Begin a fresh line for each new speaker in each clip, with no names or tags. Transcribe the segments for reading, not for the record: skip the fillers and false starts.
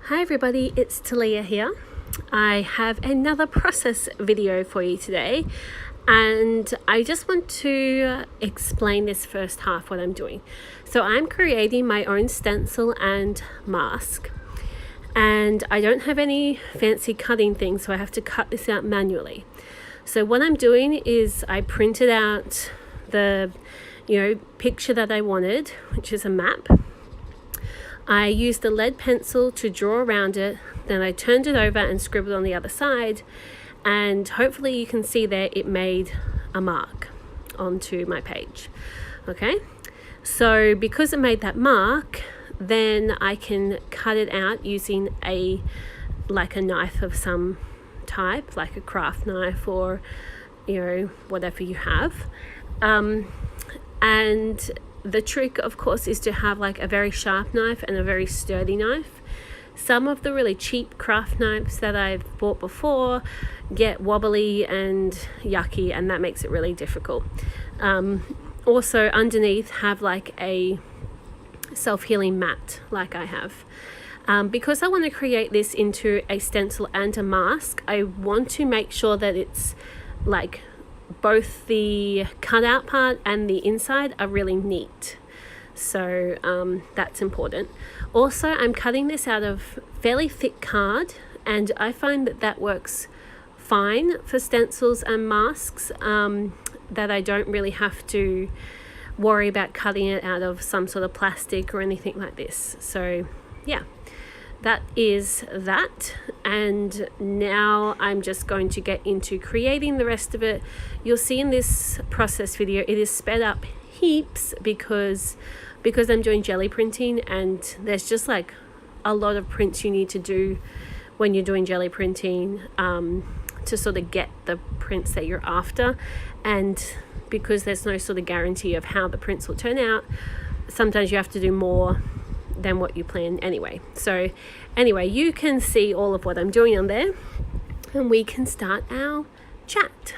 Hi everybody, it's Talia here. I have another process video for you today, and I just want to explain this first half what I'm doing. So I'm creating my own stencil and mask, and I don't have any fancy cutting things, so I have to cut this out manually. So what I'm doing is I printed out the picture that I wanted, which is a map. I used the lead pencil to draw around it, then I turned it over and scribbled on the other side, and hopefully you can see there it made a mark onto my page. Okay, so because it made that mark, then I can cut it out using a knife of some type, like a craft knife or whatever you have. And the trick, of course, is to have like a very sharp knife and a very sturdy knife. Some of the really cheap craft knives that I've bought before get wobbly and yucky, and that makes it really difficult. Also underneath have like a self-healing mat like I have. Because I want to create this into a stencil and a mask, I want to make sure that it's like both the cutout part and the inside are really neat. So that's important. Also, I'm cutting this out of fairly thick card, and I find that that works fine for stencils and masks, that I don't really have to worry about cutting it out of some sort of plastic or anything like this. So yeah, that is that. And now I'm just going to get into creating the rest of it. You'll see in this process video it is sped up heaps because I'm doing jelly printing, and there's just like a lot of prints you need to do when you're doing jelly printing to sort of get the prints that you're after. And because there's no sort of guarantee of how the prints will turn out, sometimes you have to do more than what you plan anyway. So anyway, you can see all of what I'm doing on there, and we can start our chat.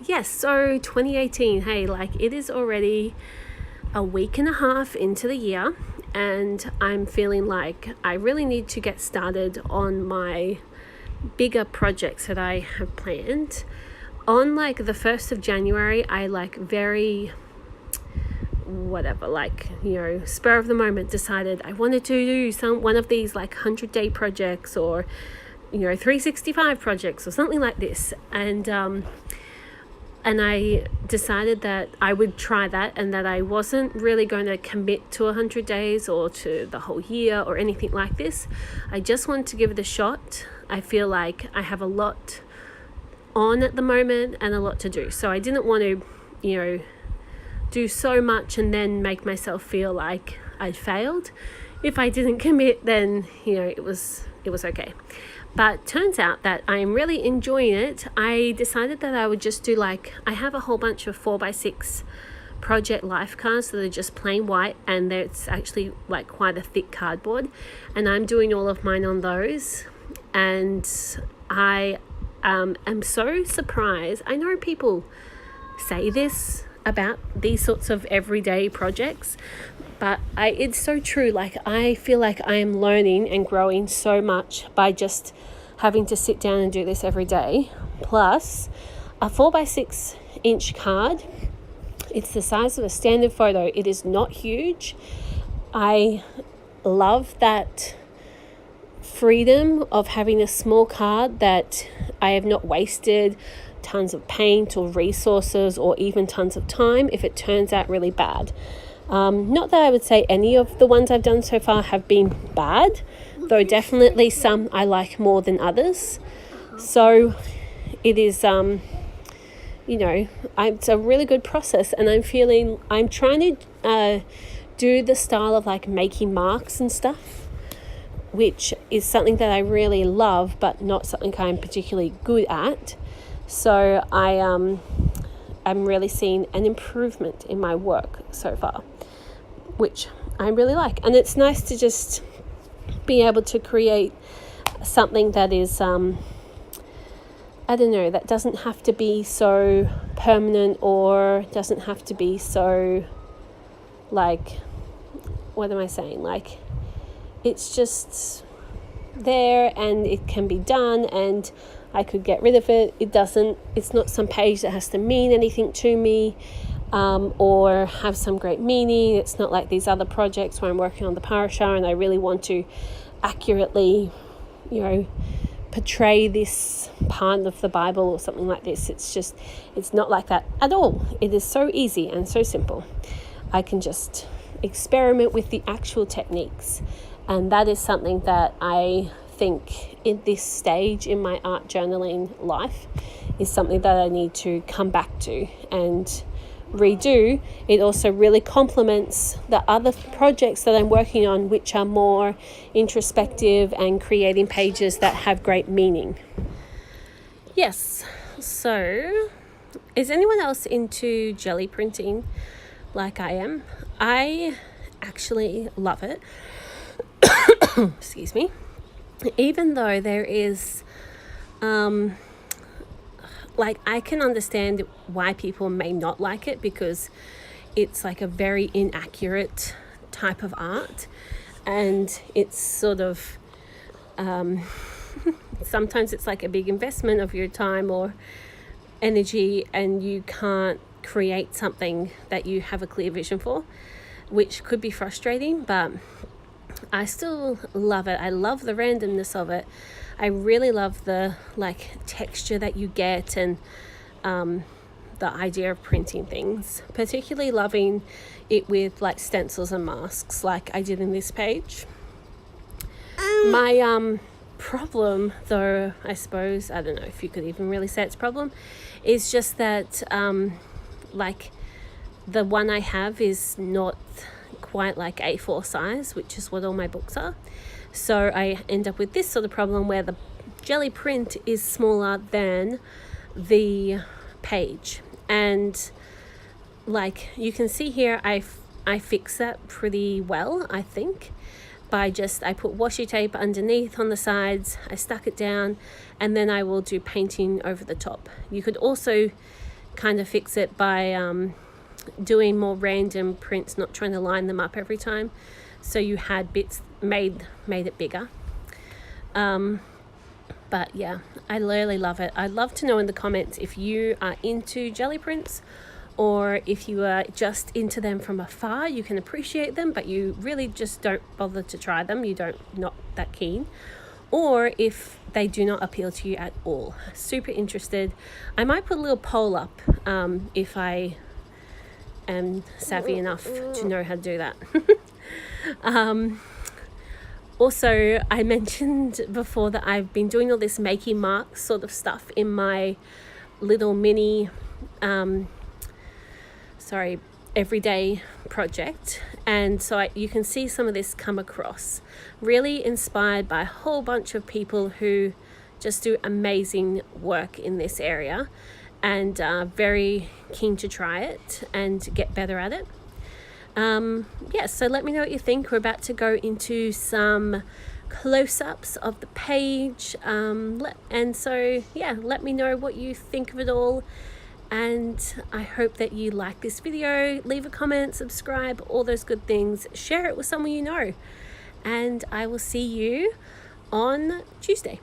Yes, so 2018, hey, like it is already a week and a half into the year, and I'm feeling like I really need to get started on my bigger projects that I have planned. On like the 1st of January, I very spur of the moment decided I wanted to do one of these like 100-day projects or 365 projects or something like this, and I decided that I would try that, and that I wasn't really going to commit to 100 days or to the whole year or anything like this. I just wanted to give it a shot. I feel like I have a lot on at the moment and a lot to do, so I didn't want to do so much and then make myself feel like I'd failed. If I didn't commit, then it was okay. But turns out that I'm really enjoying it. I decided that I would just do I have a whole bunch of 4x6 project life cards that are just plain white, and it's actually like quite a thick cardboard, and I'm doing all of mine on those. And I am so surprised. I know people say this about these sorts of everyday projects, but it's so true. I feel like I am learning and growing so much by just having to sit down and do this every day. Plus a 4x6 inch card, it's the size of a standard photo. It is not huge. I love that freedom of having a small card that I have not wasted tons of paint or resources or even tons of time if it turns out really bad. Not that I would say any of the ones I've done so far have been bad, though definitely some I like more than others. So it is it's a really good process, and I'm trying to do the style of making marks and stuff, which is something that I really love but not something I'm particularly good at. So I'm really seeing an improvement in my work so far, which I really like. And it's nice to just be able to create something that is, that doesn't have to be so permanent, or doesn't have to be so what am I saying? it's just there and it can be done, and I could get rid of it. It's not some page that has to mean anything to me, or have some great meaning. It's not like these other projects where I'm working on the parasha and I really want to accurately, portray this part of the Bible or something like this. It's not like that at all. It is so easy and so simple. I can just experiment with the actual techniques, and that is something that I think in this stage in my art journaling life is something that I need to come back to and redo. It also really complements the other projects that I'm working on, which are more introspective and creating pages that have great meaning. Yes, so is anyone else into gelli printing like I am? I actually love it. Excuse me. Even though there is I can understand why people may not like it, because it's like a very inaccurate type of art, and it's sort of sometimes it's like a big investment of your time or energy, and you can't create something that you have a clear vision for, which could be frustrating, but I still love it. I love the randomness of it. I really love the texture that you get, and the idea of printing things, particularly loving it with stencils and masks like I did in this page. My problem, though, I suppose, I don't know if you could even really say it's a problem, is just that the one I have is not quite like A4 size, which is what all my books are. So I end up with this sort of problem where the gelli print is smaller than the page, and you can see here I fix that pretty well, I think, by I put washi tape underneath on the sides, I stuck it down, and then I will do painting over the top. You could also kind of fix it by doing more random prints, not trying to line them up every time, so you had bits made it bigger. But yeah, I really love it. I'd love to know in the comments if you are into gelli prints, or if you are just into them from afar. You can appreciate them, but you really just don't bother to try them. Not that keen, or if they do not appeal to you at all. Super interested. I might put a little poll up if I am savvy enough to know how to do that. Also, I mentioned before that I've been doing all this making marks sort of stuff in my little mini everyday project, and so you can see some of this come across. Really inspired by a whole bunch of people who just do amazing work in this area, and very keen to try it and get better at it. So let me know what you think. We're about to go into some close-ups of the page, and so let me know what you think of it all, and I hope that you like this video. Leave a comment, subscribe, all those good things. Share it with someone you know, and I will see you on Tuesday.